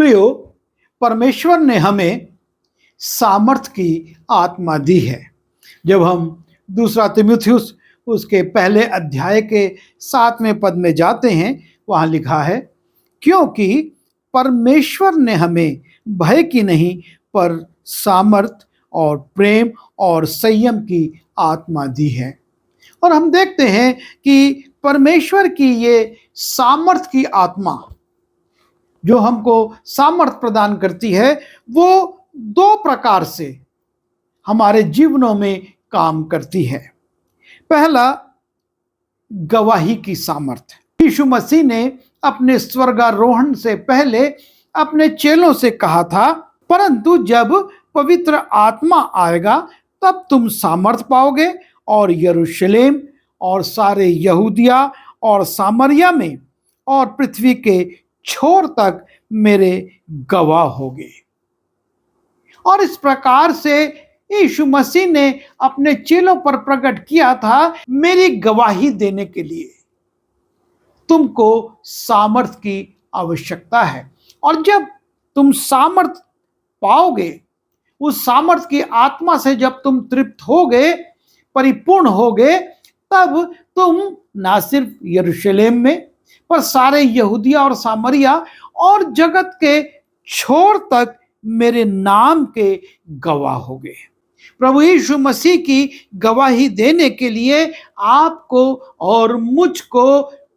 प्रियो, परमेश्वर ने हमें सामर्थ की आत्मा दी है। जब हम दूसरा तिमुथियुस उसके पहले अध्याय के 7वें पद में जाते हैं, वहां लिखा है, क्योंकि परमेश्वर ने हमें भय की नहीं पर सामर्थ और प्रेम और संयम की आत्मा दी है। और हम देखते हैं कि परमेश्वर की ये सामर्थ की आत्मा जो हमको सामर्थ प्रदान करती है, वो दो प्रकार से हमारे जीवनों में काम करती है। पहला, गवाही की सामर्थ। यीशु मसीह ने अपने स्वर्गारोहण से पहले अपने चेलों से कहा था, परंतु जब पवित्र आत्मा आएगा तब तुम सामर्थ पाओगे और यरूशलेम और सारे यहूदिया और सामरिया में और पृथ्वी के छोर तक मेरे गवाह होगे। और इस प्रकार से यीशु मसीह ने अपने चेलों पर प्रकट किया था, मेरी गवाही देने के लिए तुमको सामर्थ की आवश्यकता है। और जब तुम सामर्थ पाओगे, उस सामर्थ की आत्मा से जब तुम तृप्त होगे, परिपूर्ण होगे, तब तुम ना सिर्फ यरूशलेम में पर सारे यहूदिया और सामरिया और जगत के छोर तक मेरे नाम के गवाह होगे। प्रभु यीशु मसीह की गवाही देने के लिए आपको और मुझको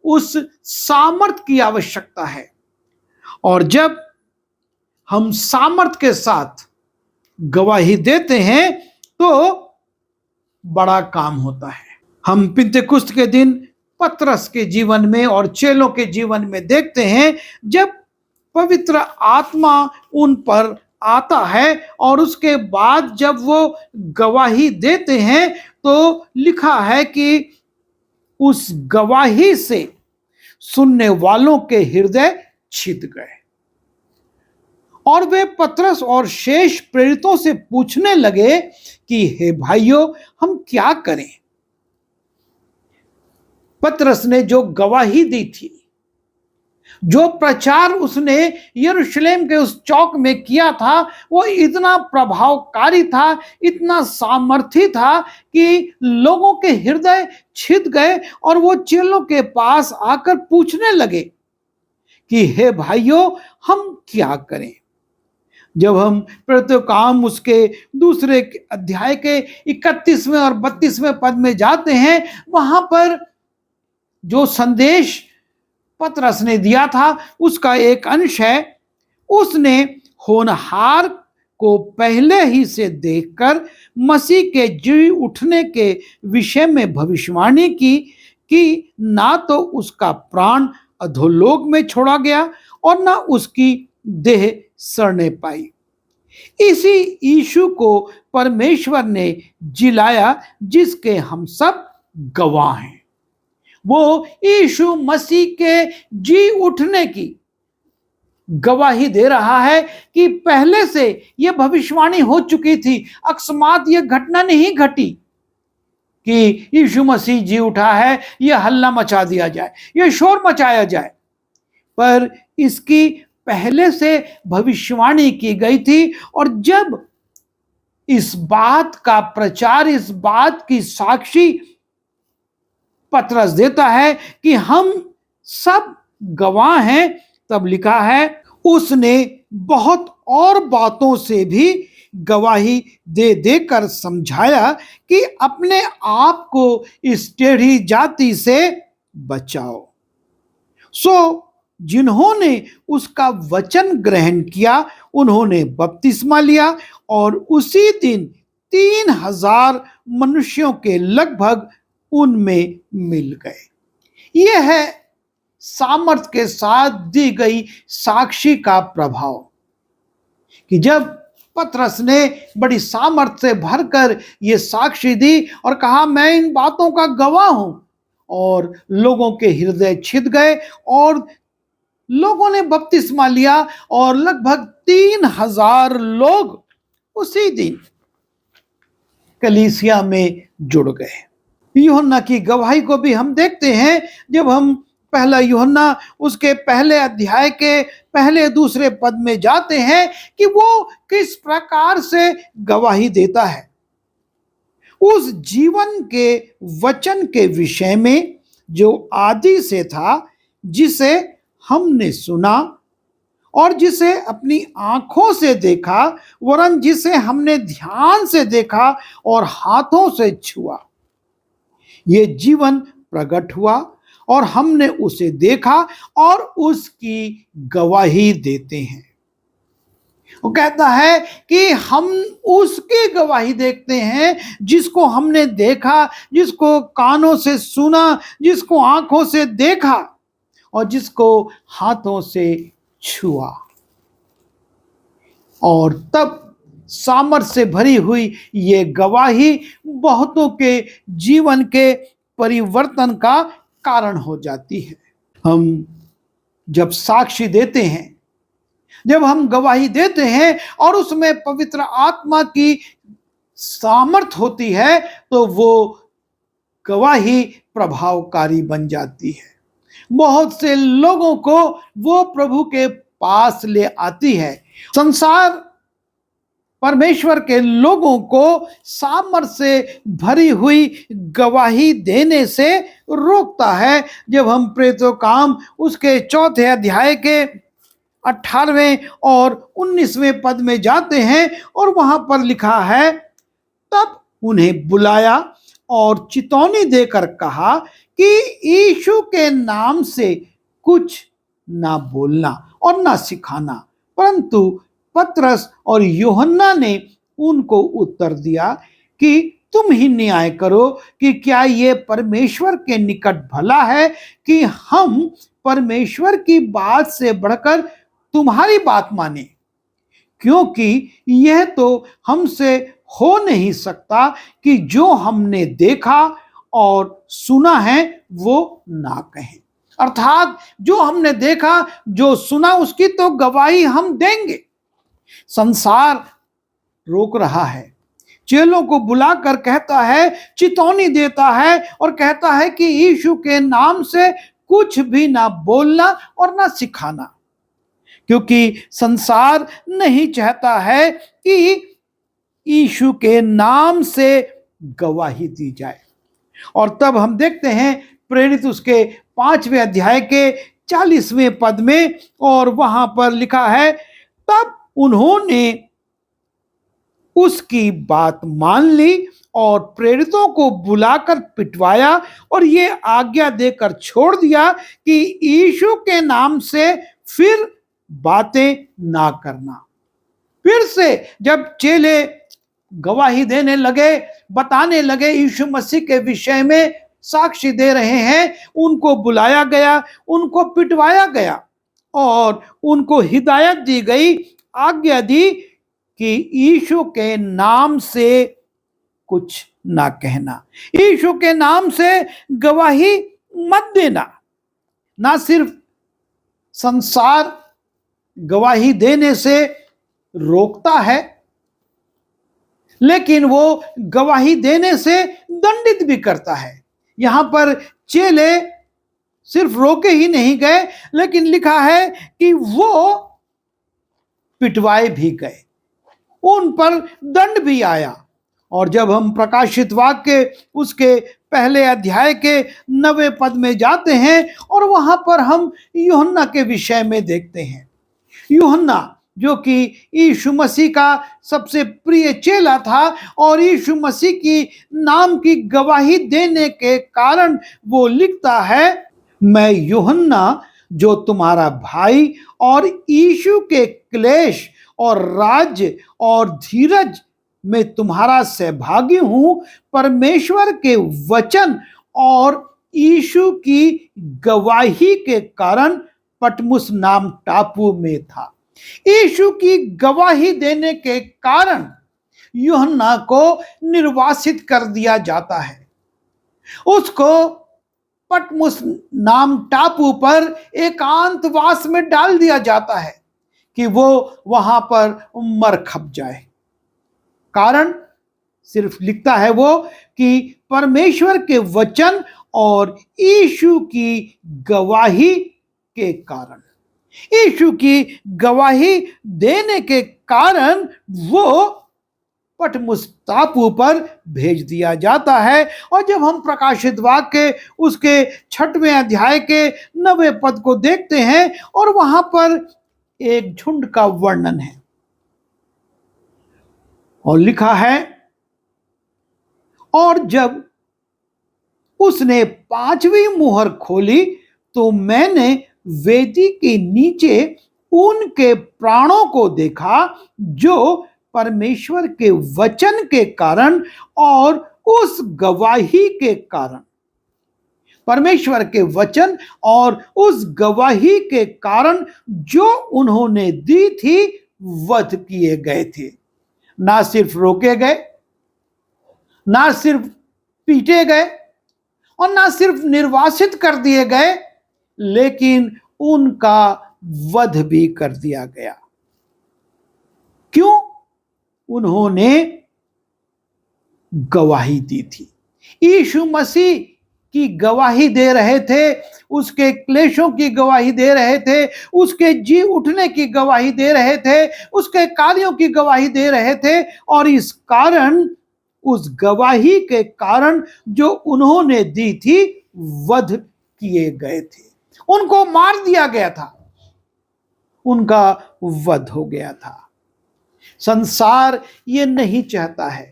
उस सामर्थ की आवश्यकता है। और जब हम सामर्थ के साथ गवाही देते हैं तो बड़ा काम होता है। हम पिंतेकुस्त के दिन पतरस के जीवन में और चेलों के जीवन में देखते हैं, जब पवित्र आत्मा उन पर आता है और उसके बाद जब वो गवाही देते हैं, तो लिखा है कि उस गवाही से सुनने वालों के हृदय छिद गए और वे पतरस और शेष प्रेरितों से पूछने लगे कि हे भाइयों, हम क्या करें? पतरस ने जो गवाही दी थी, जो प्रचार उसने यरूशलेम के उस चौक में किया था, वो इतना प्रभावकारी था, इतना सामर्थी था कि लोगों के हृदय छिद गए और वो चेलों के पास आकर पूछने लगे कि हे भाइयों, हम क्या करें? जब हम प्रेरितों का काम उसके दूसरे अध्याय के 31वें और 32वें पद में जाते हैं, वहां पर जो संदेश पतरस ने दिया था उसका एक अंश है, उसने होनहार को पहले ही से देखकर मसीह के जी उठने के विषय में भविष्यवाणी की कि ना तो उसका प्राण अधोलोक में छोड़ा गया और ना उसकी देह सड़ने पाई। इसी यीशु को परमेश्वर ने जिलाया, जिसके हम सब गवाह हैं। वो यीशु मसीह के जी उठने की गवाही दे रहा है कि पहले से यह भविष्यवाणी हो चुकी थी। अकस्मात यह घटना नहीं घटी कि यीशु मसीह जी उठा है, यह हल्ला मचा दिया जाए, यह शोर मचाया जाए, पर इसकी पहले से भविष्यवाणी की गई थी। और जब इस बात का प्रचार, इस बात की साक्षी पतरस देता है कि हम सब गवाह हैं, तब लिखा है, उसने बहुत और बातों से भी गवाही दे देकर समझाया कि अपने आप को इस टेढ़ी जाति से बचाओ। सो जिन्होंने उसका वचन ग्रहण किया, उन्होंने बपतिस्मा लिया और उसी दिन 3000 मनुष्यों के लगभग उनमें मिल गए। यह है सामर्थ के साथ दी गई साक्षी का प्रभाव कि जब पतरस ने बड़ी सामर्थ से भरकर यह साक्षी दी और कहा, मैं इन बातों का गवाह हूं, और लोगों के हृदय छिद गए और लोगों ने बपतिस्मा लिया और लगभग 3000 लोग उसी दिन कलीसिया में जुड़ गए। यूहन्ना की गवाही को भी हम देखते हैं, जब हम पहला यूहन्ना उसके पहले अध्याय के पहले दूसरे पद में जाते हैं कि वो किस प्रकार से गवाही देता है उस जीवन के वचन के विषय में जो आदि से था, जिसे हमने सुना और जिसे अपनी आंखों से देखा, वरन जिसे हमने ध्यान से देखा और हाथों से छुआ। ये जीवन प्रकट हुआ और हमने उसे देखा और उसकी गवाही देते हैं। वो कहता है कि हम उसकी गवाही देखते हैं जिसको हमने देखा, जिसको कानों से सुना, जिसको आंखों से देखा और जिसको हाथों से छुआ। और तब सामर्थ्य से भरी हुई ये गवाही बहुतों के जीवन के परिवर्तन का कारण हो जाती है। हम जब साक्षी देते हैं, जब हम गवाही देते हैं और उसमें पवित्र आत्मा की सामर्थ होती है, तो वो गवाही प्रभावकारी बन जाती है। बहुत से लोगों को वो प्रभु के पास ले आती है। संसार परमेश्वर के लोगों को सामर्थ से भरी हुई गवाही देने से रोकता है। जब हम प्रेरितों काम उसके 4 अध्याय के 18वें और 19वें पद में जाते हैं और वहां पर लिखा है, तब उन्हें बुलाया और चितौनी देकर कहा कि यीशु के नाम से कुछ ना बोलना और ना सिखाना। परंतु पतरस और यूहन्ना ने उनको उत्तर दिया कि तुम ही न्याय करो कि क्या ये परमेश्वर के निकट भला है कि हम परमेश्वर की बात से बढ़कर तुम्हारी बात माने, क्योंकि यह तो हमसे हो नहीं सकता कि जो हमने देखा और सुना है वो ना कहें। अर्थात जो हमने देखा, जो सुना, उसकी तो गवाही हम देंगे। संसार रोक रहा है, चेलों को बुलाकर कहता है, चितौनी देता है और कहता है कि यीशु के नाम से कुछ भी ना बोलना और ना सिखाना, क्योंकि संसार नहीं चाहता है कि यीशु के नाम से गवाही दी जाए। और तब हम देखते हैं प्रेरित उसके 5वें अध्याय के 40वें पद में, और वहां पर लिखा है, तब उन्होंने उसकी बात मान ली और प्रेरितों को बुलाकर पिटवाया और ये आज्ञा देकर छोड़ दिया कि यीशु के नाम से फिर बातें ना करना। फिर से जब चेले गवाही देने लगे, बताने लगे, यीशु मसीह के विषय में साक्षी दे रहे हैं, उनको बुलाया गया, उनको पिटवाया गया और उनको हिदायत दी गई, आज्ञा दी कि यीशु के नाम से कुछ ना कहना, यीशु के नाम से गवाही मत देना। ना सिर्फ संसार गवाही देने से रोकता है, लेकिन वो गवाही देने से दंडित भी करता है। यहां पर चेले सिर्फ रोके ही नहीं गए, लेकिन लिखा है कि वो पिटवाए भी गए, उन पर दंड भी आया। और जब हम प्रकाशित वाक्य उसके पहले अध्याय के 9वें पद में जाते हैं और वहां पर हम यूहन्ना के विषय में देखते हैं, यूहन्ना जो कि यीशु मसीह का सबसे प्रिय चेला था और यीशु मसीह की नाम की गवाही देने के कारण वो लिखता है, मैं यूहन्ना जो तुम्हारा भाई और यीशु के क्लेश और राज्य और धीरज में तुम्हारा सहभागी हूं, परमेश्वर के वचन और यीशु की गवाही के कारण पटमुस नाम टापू में था। यीशु की गवाही देने के कारण यूहन्ना को निर्वासित कर दिया जाता है। उसको पटमुस नाम टापू पर एकांतवास में डाल दिया जाता है कि वो वहां पर मर खप जाए। कारण सिर्फ लिखता है वो कि परमेश्वर के वचन और यीशु की गवाही के कारण, यीशु की गवाही देने के कारण वो पटमुस टापू पर भेज दिया जाता है। और जब हम प्रकाशित वाक्य उसके 6वें अध्याय के 9वें पद को देखते हैं और वहां पर एक झुंड का वर्णन है और लिखा है, और जब उसने 5वीं मुहर खोली तो मैंने वेदी के नीचे उनके प्राणों को देखा जो परमेश्वर के वचन के कारण और उस गवाही के कारण, परमेश्वर के वचन और उस गवाही के कारण जो उन्होंने दी थी, वध किए गए थे। ना सिर्फ रोके गए, ना सिर्फ पीटे गए और ना सिर्फ निर्वासित कर दिए गए, लेकिन उनका वध भी कर दिया गया। क्यों? उन्होंने गवाही दी थी। यीशु मसीह की गवाही दे रहे थे, उसके क्लेशों की गवाही दे रहे थे, उसके जी उठने की गवाही दे रहे थे, उसके कार्यों की गवाही दे रहे थे। और इस कारण, उस गवाही के कारण जो उन्होंने दी थी, वध किए गए थे, उनको मार दिया गया था, उनका वध हो गया था। संसार ये नहीं चाहता है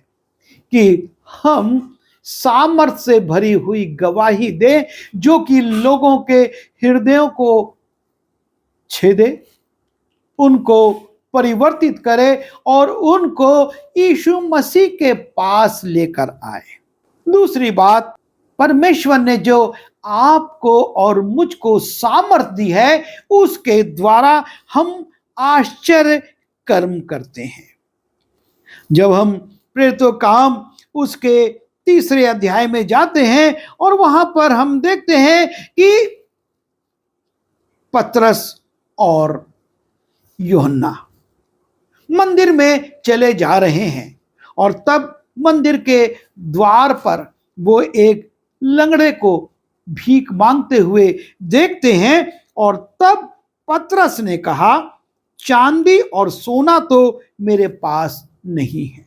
कि हम सामर्थ से भरी हुई गवाही दें जो कि लोगों के हृदयों को छेदे, उनको परिवर्तित करे और उनको यीशु मसीह के पास लेकर आए। दूसरी बात, परमेश्वर ने जो आपको और मुझको सामर्थ दी है, उसके द्वारा हम आश्चर्य कर्म करते हैं। जब हम प्रेरितों काम उसके 3रे अध्याय में जाते हैं और वहां पर हम देखते हैं कि पतरस और यूहन्ना मंदिर में चले जा रहे हैं और तब मंदिर के द्वार पर वो एक लंगड़े को भीख मांगते हुए देखते हैं। और तब पतरस ने कहा, चांदी और सोना तो मेरे पास नहीं है।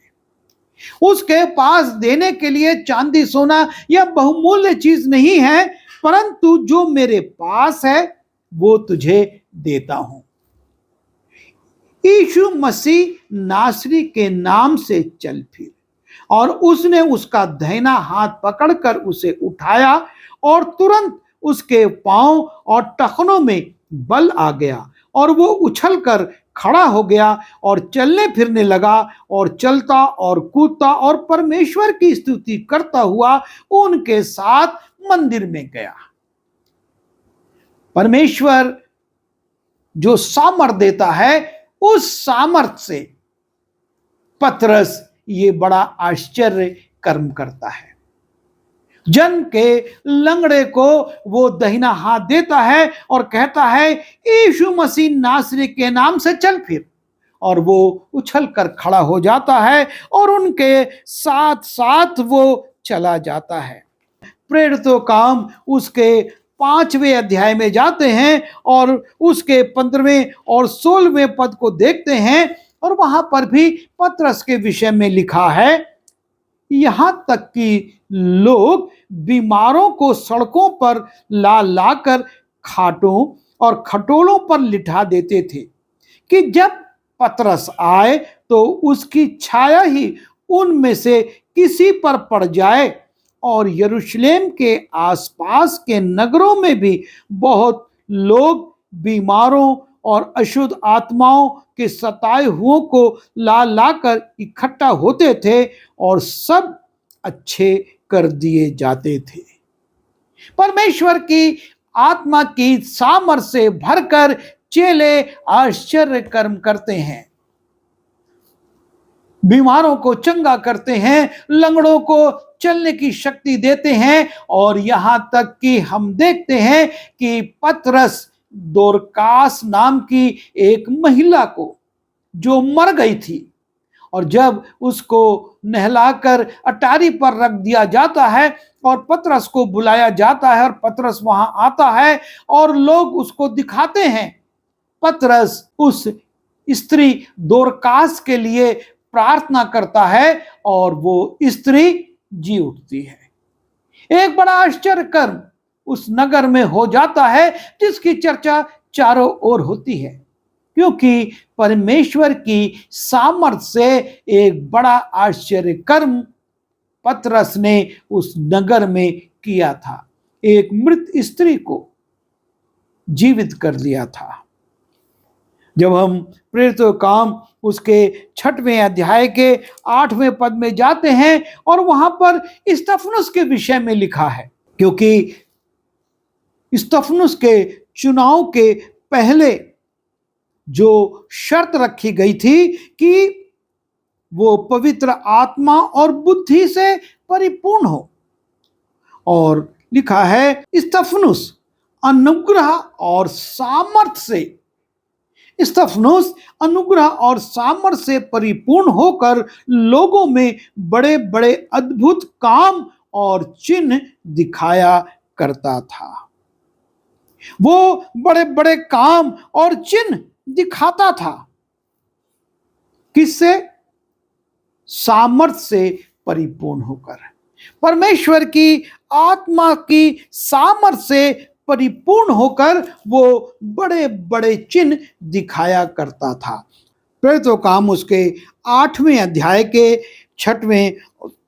उसके पास देने के लिए चांदी सोना यह बहुमूल्य चीज नहीं है, परंतु जो मेरे पास है वो तुझे देता हूं। यीशु मसीह नासरी के नाम से चल फिर, और उसने उसका दाहिना हाथ पकड़कर उसे उठाया और तुरंत उसके पांव और टखनों में बल आ गया और वो उछलकर खड़ा हो गया और चलने फिरने लगा और चलता और कूदता और परमेश्वर की स्तुति करता हुआ उनके साथ मंदिर में गया। परमेश्वर जो सामर्थ देता है, उस सामर्थ से पतरस ये बड़ा आश्चर्य कर्म करता है। जन के लंगड़े को वो दाहिना हाथ देता है और कहता है, यीशु मसीह नासरी के नाम से चल फिर, और वो उछल कर खड़ा हो जाता है और उनके साथ साथ वो चला जाता है। प्रेरितों काम उसके 5वें अध्याय में जाते हैं और उसके 15वें और 16वें पद को देखते हैं और वहां पर भी पतरस के विषय में लिखा है, यहां तक कि लोग बीमारों को सड़कों पर ला लाकर खाटों और खटोलों पर लिटा देते थे कि जब पतरस आए तो उसकी छाया ही उनमें से किसी पर पड़ जाए। और यरूशलेम के आसपास के नगरों में भी बहुत लोग बीमारों और अशुद्ध आत्माओं के सताए हुओं को ला लाकर इकट्ठा होते थे और सब अच्छे कर दिए जाते थे। परमेश्वर की आत्मा की सामर्थ से भरकर चेले आश्चर्य कर्म करते हैं, बीमारों को चंगा करते हैं, लंगड़ों को चलने की शक्ति देते हैं। और यहां तक कि हम देखते हैं कि पतरस दोरकास नाम की एक महिला को जो मर गई थी और जब उसको नहलाकर अटारी पर रख दिया जाता है और पतरस को बुलाया जाता है और पतरस वहां आता है और लोग उसको दिखाते हैं, पतरस उस स्त्री दोरकास के लिए प्रार्थना करता है और वो स्त्री जी उठती है। एक बड़ा आश्चर्य कर्म उस नगर में हो जाता है जिसकी चर्चा चारों ओर होती है, क्योंकि परमेश्वर की सामर्थ से एक बड़ा आश्चर्य कर्म पतरस ने उस नगर में किया था। एक मृत स्त्री को जीवित कर दिया था। जब हम प्रेरितों के काम उसके 6वें अध्याय के 8वें पद में जाते हैं और वहां पर स्तिफनुस के विषय में लिखा है, क्योंकि स्तिफनुस के चुनाव के पहले जो शर्त रखी गई थी कि वो पवित्र आत्मा और बुद्धि से परिपूर्ण हो, और लिखा है स्तिफनुस अनुग्रह और सामर्थ से, स्तिफनुस अनुग्रह और सामर्थ से परिपूर्ण होकर लोगों में बड़े बड़े अद्भुत काम और चिन्ह दिखाया करता था। वो बड़े बड़े काम और चिन्ह दिखाता था। किससे? सामर्थ से परिपूर्ण होकर, परमेश्वर की आत्मा की सामर्थ से परिपूर्ण होकर वो बड़े बड़े चिन्ह दिखाया करता था। प्रेरितों का काम उसके 8वें अध्याय के 6वें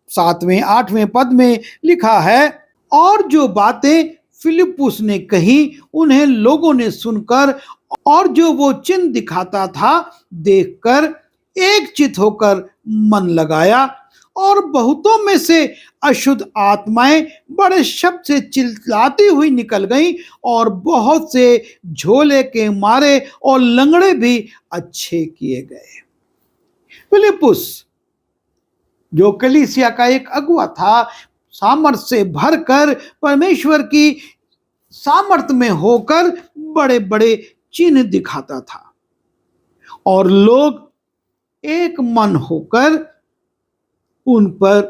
7वें 8वें पद में लिखा है, और जो बातें फिलिप्पुस ने कही उन्हें लोगों ने सुनकर और जो वो चिन्ह दिखाता था देखकर एक चित होकर मन लगाया, और बहुतों में से अशुद्ध आत्माएं बड़े शब्द से चिल्लाती हुई निकल गईं और बहुत से झोले के मारे और लंगड़े भी अच्छे किए गए। फिलिप्पुस जो कलीसिया का एक अगुवा था, सामर्थ से भरकर परमेश्वर की सामर्थ में होकर बड़े बड़े चिन्ह दिखाता था, और लोग एक मन होकर उन पर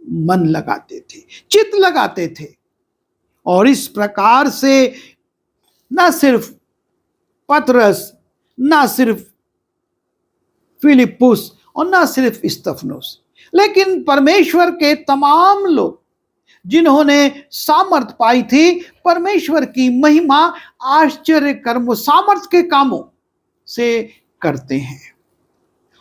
मन लगाते थे, चित्त लगाते थे। और इस प्रकार से न सिर्फ पतरस, न सिर्फ फिलिप्पुस और न सिर्फ स्तिफनुस, लेकिन परमेश्वर के तमाम लोग जिन्होंने सामर्थ पाई थी, परमेश्वर की महिमा आश्चर्य कर्म सामर्थ के कामों से करते हैं।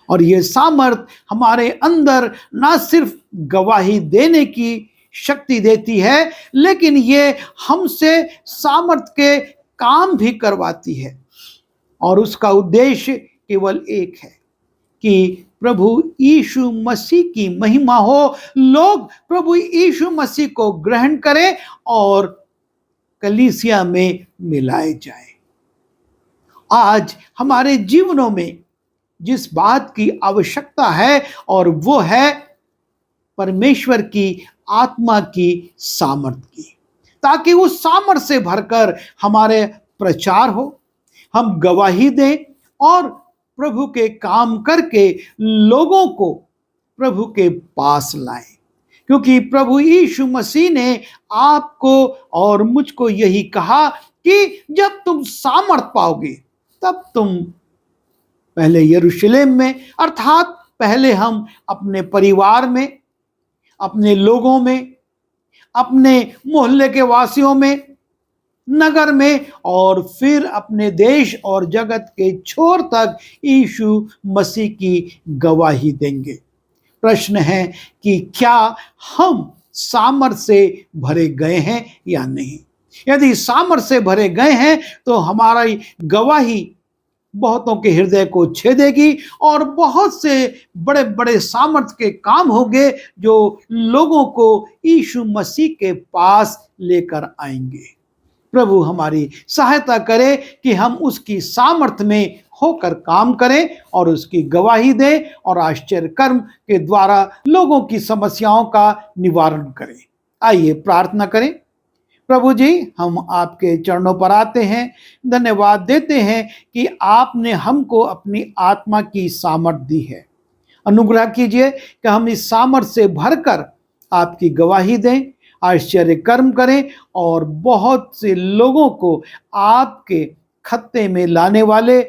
और ये सामर्थ हमारे अंदर ना सिर्फ गवाही देने की शक्ति देती है, लेकिन ये हमसे सामर्थ के काम भी करवाती है। और उसका उद्देश्य केवल एक है कि प्रभु यीशु मसीह की महिमा हो, लोग प्रभु यीशु मसीह को ग्रहण करें और कलीसिया में मिलाए जाएं। आज हमारे जीवनों में जिस बात की आवश्यकता है और वो है परमेश्वर की आत्मा की सामर्थ की, ताकि उस सामर्थ से भरकर हमारे प्रचार हो, हम गवाही दें और प्रभु के काम करके लोगों को प्रभु के पास लाएं। क्योंकि प्रभु यीशु मसीह ने आपको और मुझको यही कहा कि जब तुम सामर्थ पाओगे तब तुम पहले यरूशलेम में, अर्थात पहले हम अपने परिवार में, अपने लोगों में, अपने मोहल्ले के वासियों में, नगर में, और फिर अपने देश और जगत के छोर तक यीशु मसीह की गवाही देंगे। प्रश्न है कि क्या हम सामर्थ से भरे गए हैं या नहीं। यदि सामर्थ से भरे गए हैं तो हमारी गवाही बहुतों के हृदय को छेदेगी और बहुत से बड़े बड़े सामर्थ के काम होंगे जो लोगों को यीशु मसीह के पास लेकर आएंगे। प्रभु हमारी सहायता करे कि हम उसकी सामर्थ में होकर काम करें और उसकी गवाही दें और आश्चर्य कर्म के द्वारा लोगों की समस्याओं का निवारण करें। आइए प्रार्थना करें। प्रभु जी, हम आपके चरणों पर आते हैं, धन्यवाद देते हैं कि आपने हमको अपनी आत्मा की सामर्थ दी है। अनुग्रह कीजिए कि हम इस सामर्थ्य से भरकर आपकी गवाही दें, आश्चर्य कर्म करें और बहुत से लोगों को आपके खत्ते में लाने वाले,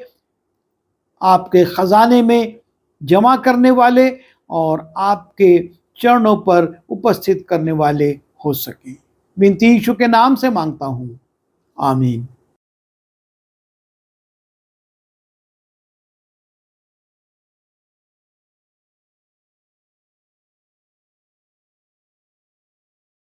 आपके खजाने में जमा करने वाले और आपके चरणों पर उपस्थित करने वाले हो सकें। विनती यीशु के नाम से मांगता हूँ, आमीन।